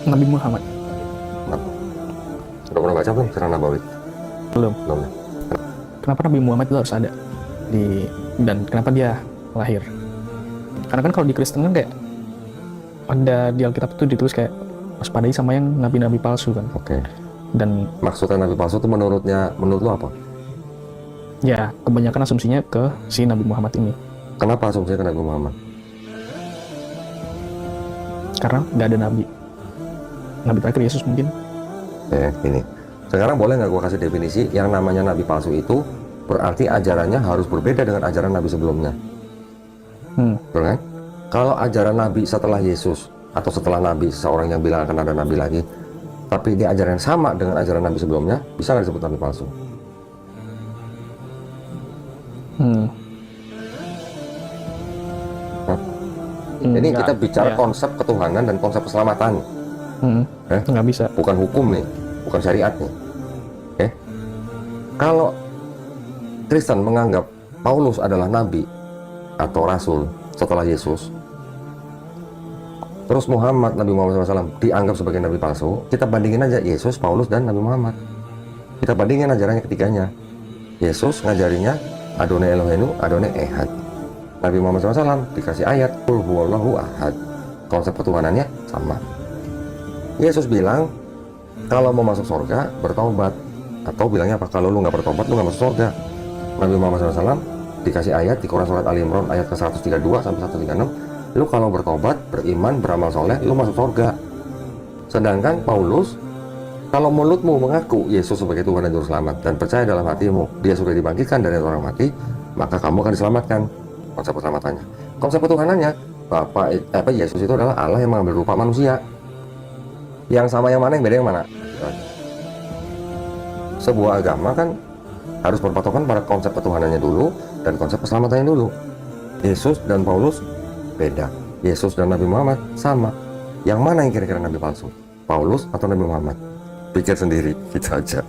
Nabi Muhammad. Kenapa? Udah pernah baca belum Sirah Nabawi? Belum. Belum ya? Kenapa Nabi Muhammad itu harus ada dan kenapa dia lahir? Karena kan kalau di Kristen kan kayak ada di Alkitab itu ditulis kayak waspadai sama yang nabi-nabi palsu kan. Oke. Dan Maksudnya nabi palsu itu menurut lu apa? ya kebanyakan asumsinya ke si Nabi Muhammad ini. Kenapa asumsinya ke Nabi Muhammad? Karena nggak ada nabi. Nabi terakhir Yesus mungkin. Gini. Sekarang boleh nggak gua kasih definisi yang namanya nabi palsu itu berarti ajarannya harus berbeda dengan ajaran nabi sebelumnya. Betul kan? Kalau ajaran nabi setelah Yesus atau setelah nabi seseorang yang bilang akan ada nabi lagi, tapi dia ajaran yang sama dengan ajaran nabi sebelumnya, bisa nggak disebut nabi palsu? Ini kita bicara konsep ketuhanan dan konsep keselamatan. Nggak bisa. Bukan hukum nih, bukan syariat nih. Kalau Kristen menganggap Paulus adalah nabi atau rasul setelah Yesus, terus Nabi Muhammad SAW dianggap sebagai nabi palsu, kita bandingin aja Yesus, Paulus, dan Nabi Muhammad. Kita bandingin ajarannya ketiganya. Yesus ngajarinya Adonai Elohenu, Adonai Ehad. Nabi Muhammad SAW dikasih ayat Qul huwallahu ahad. Konsep ketuhanannya sama. Yesus bilang kalau mau masuk surga bertobat, atau bilangnya apa, kalau lu nggak bertobat lu nggak masuk surga. Nabi Muhammad SAW dikasih ayat di Quran surat Ali Imran ayat ke-132 sampai 136, lu kalau bertobat, beriman, beramal soleh, lu masuk surga. Sedangkan Paulus, kalau mulutmu mengaku Yesus sebagai Tuhan dan Juru Selamat dan percaya dalam hatimu dia sudah dibangkitkan dari orang mati, maka kamu akan diselamatkan. Konsep keselamatannya, konsep ketuhanannya, Yesus itu adalah Allah yang mengambil rupa manusia. Yang sama yang mana, yang beda yang mana? Sebuah agama kan harus berpatokan pada konsep ketuhanannya dulu dan konsep keselamatannya dulu. Yesus dan Paulus beda, Yesus dan Nabi Muhammad sama. Yang mana yang kira-kira nabi palsu? Paulus atau Nabi Muhammad? Pikir sendiri, gitu aja.